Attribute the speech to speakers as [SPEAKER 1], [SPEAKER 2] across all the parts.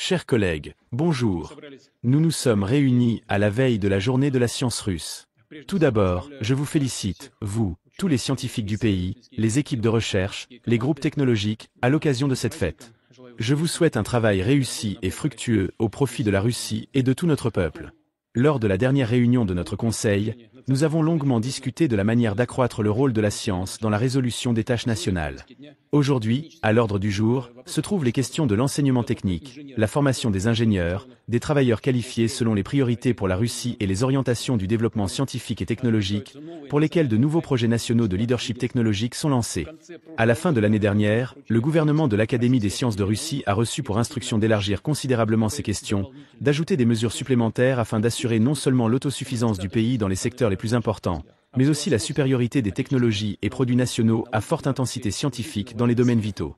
[SPEAKER 1] Chers collègues, bonjour. Nous nous sommes réunis à la veille de la journée de la science russe. Tout d'abord, je vous félicite, vous, tous les scientifiques du pays, les équipes de recherche, les groupes technologiques, à l'occasion de cette fête. Je vous souhaite un travail réussi et fructueux au profit de la Russie et de tout notre peuple. Lors de la dernière réunion de notre Conseil, nous avons longuement discuté de la manière d'accroître le rôle de la science dans la résolution des tâches nationales. Aujourd'hui, à l'ordre du jour, se trouvent les questions de l'enseignement technique, la formation des ingénieurs, des travailleurs qualifiés selon les priorités pour la Russie et les orientations du développement scientifique et technologique, pour lesquelles de nouveaux projets nationaux de leadership technologique sont lancés. À la fin de l'année dernière, le gouvernement de l'Académie des sciences de Russie a reçu pour instruction d'élargir considérablement ces questions, d'ajouter des mesures supplémentaires afin d'assurer non seulement l'autosuffisance du pays dans les secteurs les plus importants, mais aussi la supériorité des technologies et produits nationaux à forte intensité scientifique dans les domaines vitaux.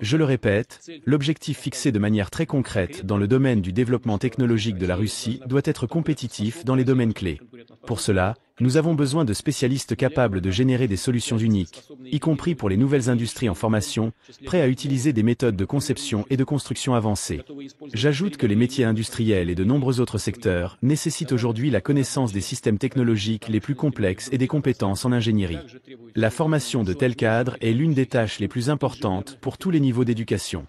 [SPEAKER 1] Je le répète, l'objectif fixé de manière très concrète dans le domaine du développement technologique de la Russie doit être compétitif dans les domaines clés. Pour cela, nous avons besoin de spécialistes capables de générer des solutions uniques, y compris pour les nouvelles industries en formation, prêts à utiliser des méthodes de conception et de construction avancées. J'ajoute que les métiers industriels et de nombreux autres secteurs nécessitent aujourd'hui la connaissance des systèmes technologiques les plus complexes et des compétences en ingénierie. La formation de tels cadres est l'une des tâches les plus importantes pour tous les niveaux d'éducation.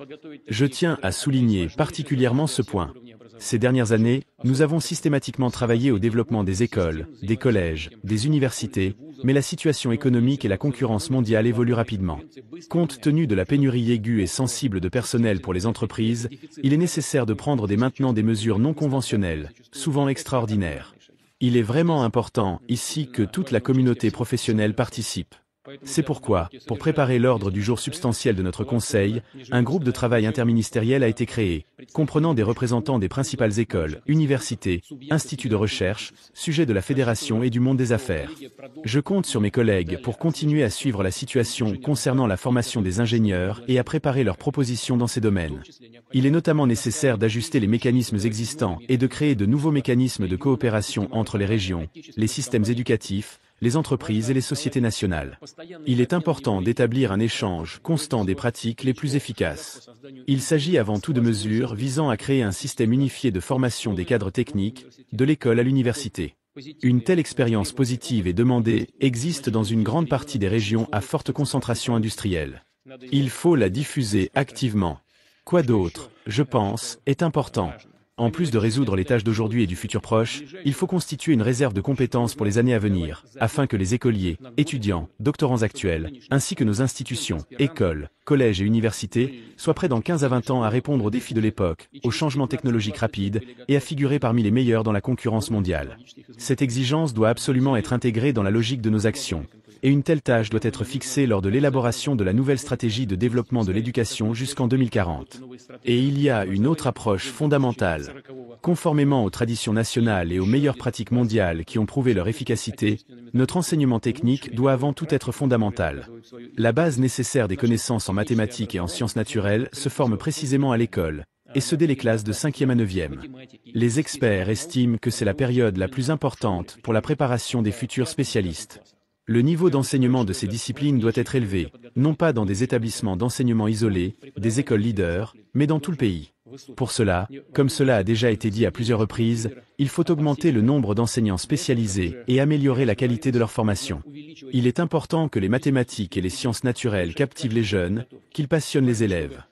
[SPEAKER 1] Je tiens à souligner particulièrement ce point. Ces dernières années, nous avons systématiquement travaillé au développement des écoles, des collèges, des universités, mais la situation économique et la concurrence mondiale évoluent rapidement. Compte tenu de la pénurie aiguë et sensible de personnel pour les entreprises, il est nécessaire de prendre dès maintenant des mesures non conventionnelles, souvent extraordinaires. Il est vraiment important, ici, que toute la communauté professionnelle participe. C'est pourquoi, pour préparer l'ordre du jour substantiel de notre Conseil, un groupe de travail interministériel a été créé, comprenant des représentants des principales écoles, universités, instituts de recherche, sujets de la fédération et du monde des affaires. Je compte sur mes collègues pour continuer à suivre la situation concernant la formation des ingénieurs et à préparer leurs propositions dans ces domaines. Il est notamment nécessaire d'ajuster les mécanismes existants et de créer de nouveaux mécanismes de coopération entre les régions, les systèmes éducatifs, les entreprises et les sociétés nationales. Il est important d'établir un échange constant des pratiques les plus efficaces. Il s'agit avant tout de mesures visant à créer un système unifié de formation des cadres techniques, de l'école à l'université. Une telle expérience positive et demandée existe dans une grande partie des régions à forte concentration industrielle. Il faut la diffuser activement. Quoi d'autre, je pense, est important. En plus de résoudre les tâches d'aujourd'hui et du futur proche, il faut constituer une réserve de compétences pour les années à venir, afin que les écoliers, étudiants, doctorants actuels, ainsi que nos institutions, écoles, collèges et universités, soient prêts dans 15 à 20 ans à répondre aux défis de l'époque, aux changements technologiques rapides, et à figurer parmi les meilleurs dans la concurrence mondiale. Cette exigence doit absolument être intégrée dans la logique de nos actions. Et une telle tâche doit être fixée lors de l'élaboration de la nouvelle stratégie de développement de l'éducation jusqu'en 2040. Et il y a une autre approche fondamentale. Conformément aux traditions nationales et aux meilleures pratiques mondiales qui ont prouvé leur efficacité, notre enseignement technique doit avant tout être fondamental. La base nécessaire des connaissances en mathématiques et en sciences naturelles se forme précisément à l'école, et ce dès les classes de 5e à 9e. Les experts estiment que c'est la période la plus importante pour la préparation des futurs spécialistes. Le niveau d'enseignement de ces disciplines doit être élevé, non pas dans des établissements d'enseignement isolés, des écoles leaders, mais dans tout le pays. Pour cela, comme cela a déjà été dit à plusieurs reprises, il faut augmenter le nombre d'enseignants spécialisés et améliorer la qualité de leur formation. Il est important que les mathématiques et les sciences naturelles captivent les jeunes, qu'ils passionnent les élèves.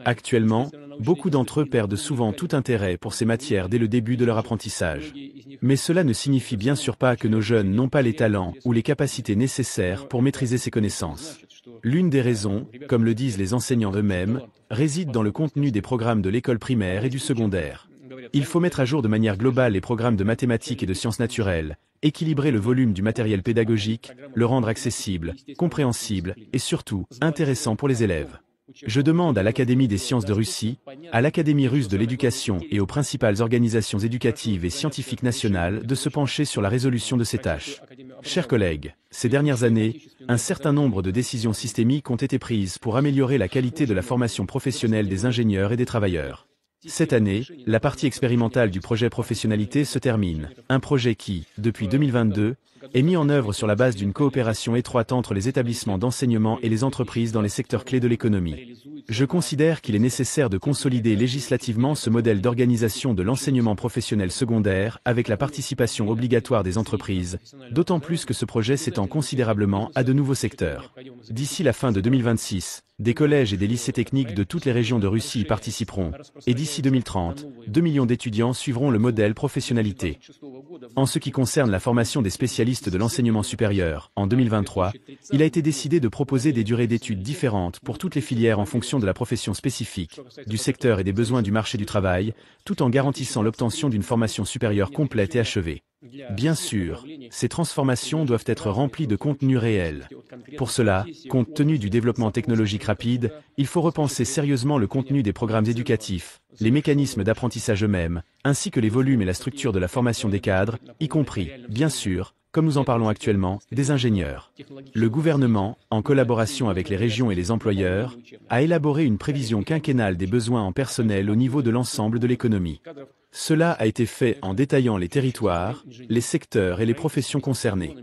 [SPEAKER 1] Actuellement, beaucoup d'entre eux perdent souvent tout intérêt pour ces matières dès le début de leur apprentissage. Mais cela ne signifie bien sûr pas que nos jeunes n'ont pas les talents ou les capacités nécessaires pour maîtriser ces connaissances. L'une des raisons, comme le disent les enseignants eux-mêmes, réside dans le contenu des programmes de l'école primaire et du secondaire. Il faut mettre à jour de manière globale les programmes de mathématiques et de sciences naturelles, équilibrer le volume du matériel pédagogique, le rendre accessible, compréhensible et surtout intéressant pour les élèves. Je demande à l'Académie des sciences de Russie, à l'Académie russe de l'éducation et aux principales organisations éducatives et scientifiques nationales de se pencher sur la résolution de ces tâches. Chers collègues, ces dernières années, un certain nombre de décisions systémiques ont été prises pour améliorer la qualité de la formation professionnelle des ingénieurs et des travailleurs. Cette année, la partie expérimentale du projet Professionnalité se termine, un projet qui, depuis 2022, est mis en œuvre sur la base d'une coopération étroite entre les établissements d'enseignement et les entreprises dans les secteurs clés de l'économie. Je considère qu'il est nécessaire de consolider législativement ce modèle d'organisation de l'enseignement professionnel secondaire avec la participation obligatoire des entreprises, d'autant plus que ce projet s'étend considérablement à de nouveaux secteurs. D'ici la fin de 2026, des collèges et des lycées techniques de toutes les régions de Russie y participeront, et d'ici 2030, 2 millions d'étudiants suivront le modèle professionnalité. En ce qui concerne la formation des spécialistes de l'enseignement supérieur, en 2023, il a été décidé de proposer des durées d'études différentes pour toutes les filières en fonction de la profession spécifique, du secteur et des besoins du marché du travail, tout en garantissant l'obtention d'une formation supérieure complète et achevée. Bien sûr, ces transformations doivent être remplies de contenu réel. Pour cela, compte tenu du développement technologique rapide, il faut repenser sérieusement le contenu des programmes éducatifs, les mécanismes d'apprentissage eux-mêmes, ainsi que les volumes et la structure de la formation des cadres, y compris, bien sûr, comme nous en parlons actuellement, des ingénieurs. Le gouvernement, en collaboration avec les régions et les employeurs, a élaboré une prévision quinquennale des besoins en personnel au niveau de l'ensemble de l'économie. Cela a été fait en détaillant les territoires, les secteurs et les professions concernées.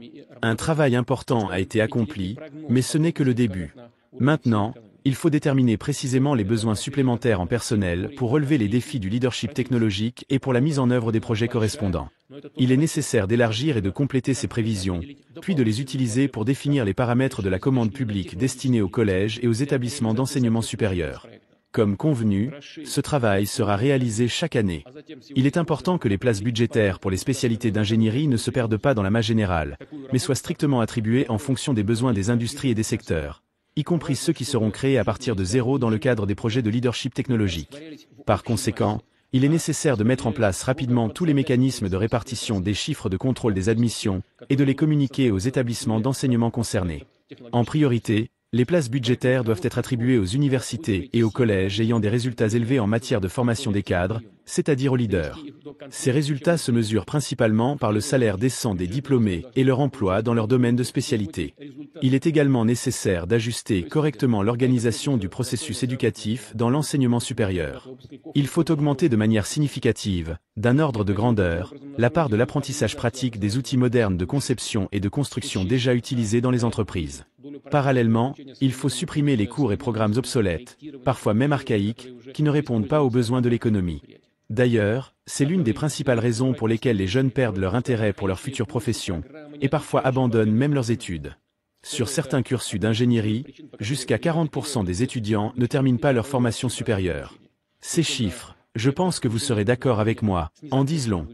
[SPEAKER 1] Un travail important a été accompli, mais ce n'est que le début. Maintenant, il faut déterminer précisément les besoins supplémentaires en personnel pour relever les défis du leadership technologique et pour la mise en œuvre des projets correspondants. Il est nécessaire d'élargir et de compléter ces prévisions, puis de les utiliser pour définir les paramètres de la commande publique destinée aux collèges et aux établissements d'enseignement supérieur. Comme convenu, ce travail sera réalisé chaque année. Il est important que les places budgétaires pour les spécialités d'ingénierie ne se perdent pas dans la masse générale, mais soient strictement attribuées en fonction des besoins des industries et des secteurs, y compris ceux qui seront créés à partir de zéro dans le cadre des projets de leadership technologique. Par conséquent, il est nécessaire de mettre en place rapidement tous les mécanismes de répartition des chiffres de contrôle des admissions et de les communiquer aux établissements d'enseignement concernés. En priorité, les places budgétaires doivent être attribuées aux universités et aux collèges ayant des résultats élevés en matière de formation des cadres, c'est-à-dire aux leaders. Ces résultats se mesurent principalement par le salaire décent des diplômés et leur emploi dans leur domaine de spécialité. Il est également nécessaire d'ajuster correctement l'organisation du processus éducatif dans l'enseignement supérieur. Il faut augmenter de manière significative, d'un ordre de grandeur, la part de l'apprentissage pratique des outils modernes de conception et de construction déjà utilisés dans les entreprises. Parallèlement, il faut supprimer les cours et programmes obsolètes, parfois même archaïques, qui ne répondent pas aux besoins de l'économie. D'ailleurs, c'est l'une des principales raisons pour lesquelles les jeunes perdent leur intérêt pour leur future profession, et parfois abandonnent même leurs études. Sur certains cursus d'ingénierie, jusqu'à 40% des étudiants ne terminent pas leur formation supérieure. Ces chiffres, je pense que vous serez d'accord avec moi, en disent long.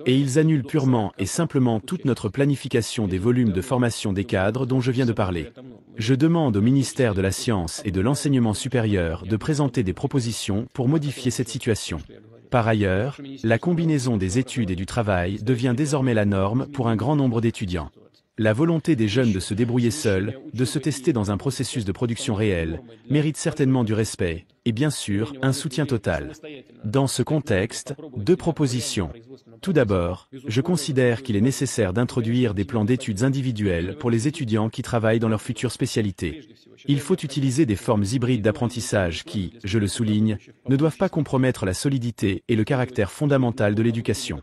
[SPEAKER 1] Et ils annulent purement et simplement toute notre planification des volumes de formation des cadres dont je viens de parler. Je demande au ministère de la Science et de l'Enseignement supérieur de présenter des propositions pour modifier cette situation. Par ailleurs, la combinaison des études et du travail devient désormais la norme pour un grand nombre d'étudiants. La volonté des jeunes de se débrouiller seuls, de se tester dans un processus de production réel, mérite certainement du respect, et bien sûr, un soutien total. Dans ce contexte, 2 propositions. Tout d'abord, je considère qu'il est nécessaire d'introduire des plans d'études individuels pour les étudiants qui travaillent dans leur future spécialité. Il faut utiliser des formes hybrides d'apprentissage qui, je le souligne, ne doivent pas compromettre la solidité et le caractère fondamental de l'éducation.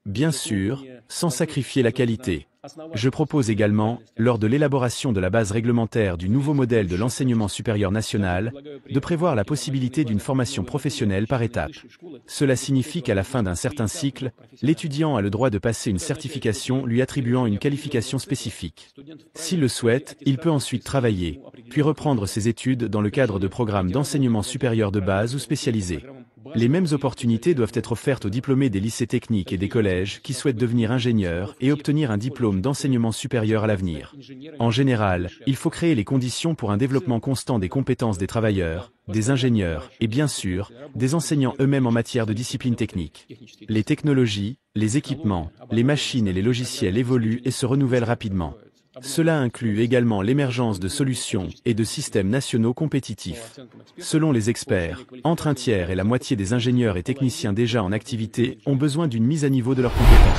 [SPEAKER 1] Bien sûr, sans sacrifier la qualité. Je propose également, lors de l'élaboration de la base réglementaire du nouveau modèle de l'enseignement supérieur national, de prévoir la possibilité d'une formation professionnelle par étapes. Cela signifie qu'à la fin d'un certain cycle, l'étudiant a le droit de passer une certification lui attribuant une qualification spécifique. S'il le souhaite, il peut ensuite travailler, puis reprendre ses études dans le cadre de programmes d'enseignement supérieur de base ou spécialisés. Les mêmes opportunités doivent être offertes aux diplômés des lycées techniques et des collèges qui souhaitent devenir ingénieurs et obtenir un diplôme d'enseignement supérieur à l'avenir. En général, il faut créer les conditions pour un développement constant des compétences des travailleurs, des ingénieurs et bien sûr, des enseignants eux-mêmes en matière de discipline technique. Les technologies, les équipements, les machines et les logiciels évoluent et se renouvellent rapidement. Cela inclut également l'émergence de solutions et de systèmes nationaux compétitifs. Selon les experts, entre un tiers et la moitié des ingénieurs et techniciens déjà en activité ont besoin d'une mise à niveau de leurs compétences.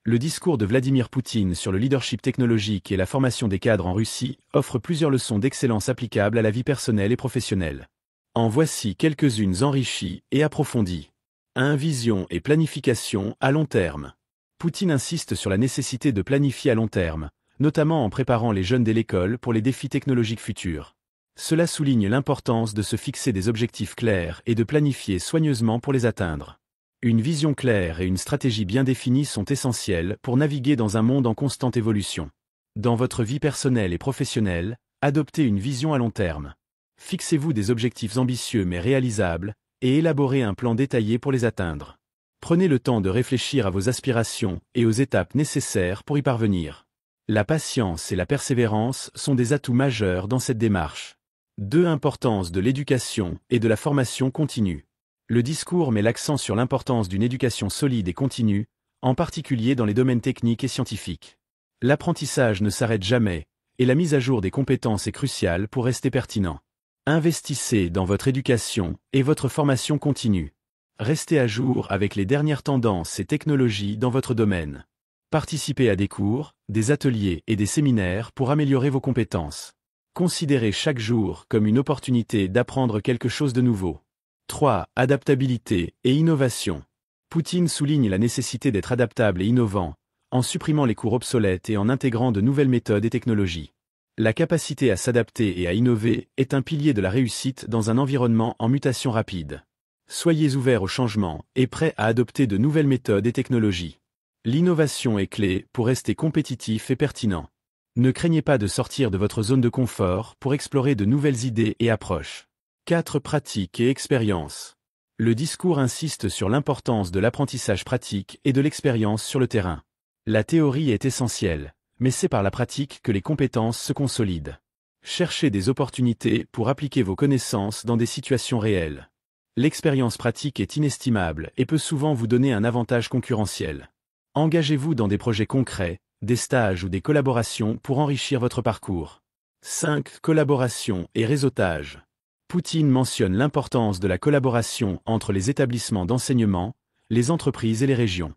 [SPEAKER 1] Le discours de Vladimir Poutine sur le leadership technologique et la formation des cadres en Russie offre plusieurs leçons d'excellence applicables à la vie personnelle et professionnelle. En voici quelques-unes enrichies et approfondies. 1. Vision et planification à long terme. Poutine insiste sur la nécessité de planifier à long terme, notamment en préparant les jeunes dès l'école pour les défis technologiques futurs. Cela souligne l'importance de se fixer des objectifs clairs et de planifier soigneusement pour les atteindre. Une vision claire et une stratégie bien définie sont essentielles pour naviguer dans un monde en constante évolution. Dans votre vie personnelle et professionnelle, adoptez une vision à long terme. Fixez-vous des objectifs ambitieux mais réalisables, et élaborez un plan détaillé pour les atteindre. Prenez le temps de réfléchir à vos aspirations et aux étapes nécessaires pour y parvenir. La patience et la persévérance sont des atouts majeurs dans cette démarche. 2. Importance de l'éducation et de la formation continue. Le discours met l'accent sur l'importance d'une éducation solide et continue, en particulier dans les domaines techniques et scientifiques. L'apprentissage ne s'arrête jamais, et la mise à jour des compétences est cruciale pour rester pertinent. Investissez dans votre éducation et votre formation continue. Restez à jour avec les dernières tendances et technologies dans votre domaine. Participez à des cours, des ateliers et des séminaires pour améliorer vos compétences. Considérez chaque jour comme une opportunité d'apprendre quelque chose de nouveau. 3. Adaptabilité et innovation. Poutine souligne la nécessité d'être adaptable et innovant, en supprimant les cours obsolètes et en intégrant de nouvelles méthodes et technologies. La capacité à s'adapter et à innover est un pilier de la réussite dans un environnement en mutation rapide. Soyez ouverts au changement et prêts à adopter de nouvelles méthodes et technologies. L'innovation est clé pour rester compétitif et pertinent. Ne craignez pas de sortir de votre zone de confort pour explorer de nouvelles idées et approches. 4. Pratique et expérience. Le discours insiste sur l'importance de l'apprentissage pratique et de l'expérience sur le terrain. La théorie est essentielle, mais c'est par la pratique que les compétences se consolident. Cherchez des opportunités pour appliquer vos connaissances dans des situations réelles. L'expérience pratique est inestimable et peut souvent vous donner un avantage concurrentiel. Engagez-vous dans des projets concrets, des stages ou des collaborations pour enrichir votre parcours. 5. Collaboration et réseautage. Poutine mentionne l'importance de la collaboration entre les établissements d'enseignement, les entreprises et les régions.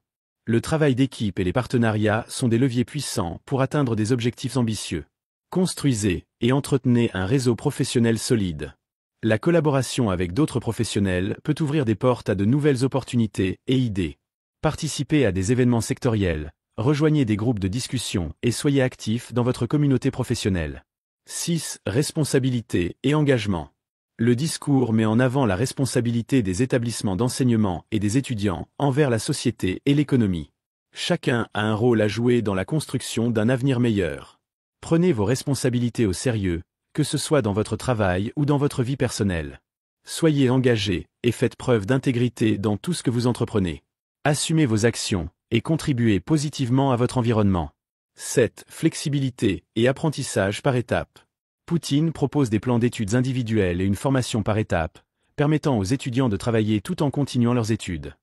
[SPEAKER 1] Le travail d'équipe et les partenariats sont des leviers puissants pour atteindre des objectifs ambitieux. Construisez et entretenez un réseau professionnel solide. La collaboration avec d'autres professionnels peut ouvrir des portes à de nouvelles opportunités et idées. Participez à des événements sectoriels, rejoignez des groupes de discussion et soyez actifs dans votre communauté professionnelle. 6. Responsabilité et engagement. Le discours met en avant la responsabilité des établissements d'enseignement et des étudiants envers la société et l'économie. Chacun a un rôle à jouer dans la construction d'un avenir meilleur. Prenez vos responsabilités au sérieux, que ce soit dans votre travail ou dans votre vie personnelle. Soyez engagés et faites preuve d'intégrité dans tout ce que vous entreprenez. Assumez vos actions et contribuez positivement à votre environnement. 7. Flexibilité et apprentissage par étapes. Poutine propose des plans d'études individuels et une formation par étapes, permettant aux étudiants de travailler tout en continuant leurs études.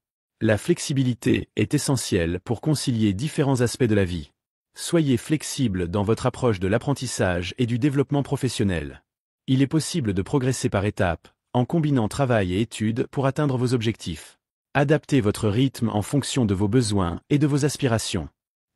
[SPEAKER 1] La flexibilité est essentielle pour concilier différents aspects de la vie. Soyez flexible dans votre approche de l'apprentissage et du développement professionnel. Il est possible de progresser par étapes, en combinant travail et études pour atteindre vos objectifs. Adaptez votre rythme en fonction de vos besoins et de vos aspirations.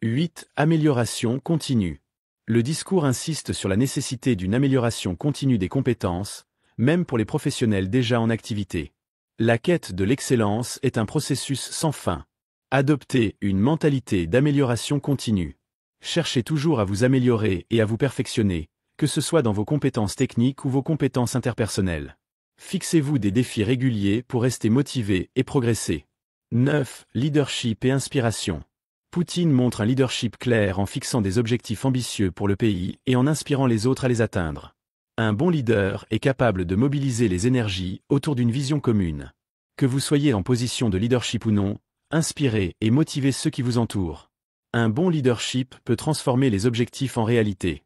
[SPEAKER 1] 8. Amélioration continue. Le discours insiste sur la nécessité d'une amélioration continue des compétences, même pour les professionnels déjà en activité. La quête de l'excellence est un processus sans fin. Adoptez une mentalité d'amélioration continue. Cherchez toujours à vous améliorer et à vous perfectionner, que ce soit dans vos compétences techniques ou vos compétences interpersonnelles. Fixez-vous des défis réguliers pour rester motivé et progresser. 9. Leadership et inspiration. Poutine montre un leadership clair en fixant des objectifs ambitieux pour le pays et en inspirant les autres à les atteindre. Un bon leader est capable de mobiliser les énergies autour d'une vision commune. Que vous soyez en position de leadership ou non, inspirez et motivez ceux qui vous entourent. Un bon leadership peut transformer les objectifs en réalité.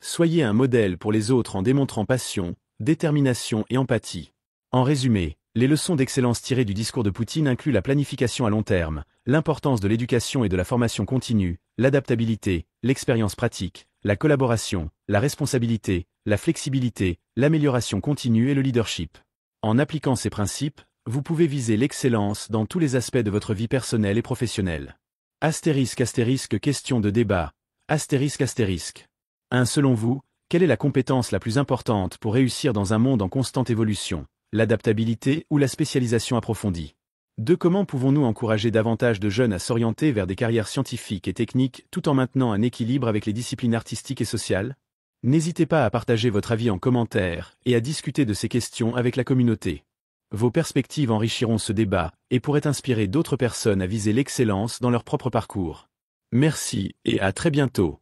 [SPEAKER 1] Soyez un modèle pour les autres en démontrant passion, détermination et empathie. En résumé, les leçons d'excellence tirées du discours de Poutine incluent la planification à long terme, l'importance de l'éducation et de la formation continue, l'adaptabilité, l'expérience pratique, la collaboration, la responsabilité, la flexibilité, l'amélioration continue et le leadership. En appliquant ces principes, vous pouvez viser l'excellence dans tous les aspects de votre vie personnelle et professionnelle. Astérisque astérisque question de débat. Astérisque astérisque. 1. Selon vous, quelle est la compétence la plus importante pour réussir dans un monde en constante évolution? L'adaptabilité ou la spécialisation approfondie? 2. Comment pouvons-nous encourager davantage de jeunes à s'orienter vers des carrières scientifiques et techniques tout en maintenant un équilibre avec les disciplines artistiques et sociales? N'hésitez pas à partager votre avis en commentaire et à discuter de ces questions avec la communauté. Vos perspectives enrichiront ce débat et pourraient inspirer d'autres personnes à viser l'excellence dans leur propre parcours. Merci et à très bientôt.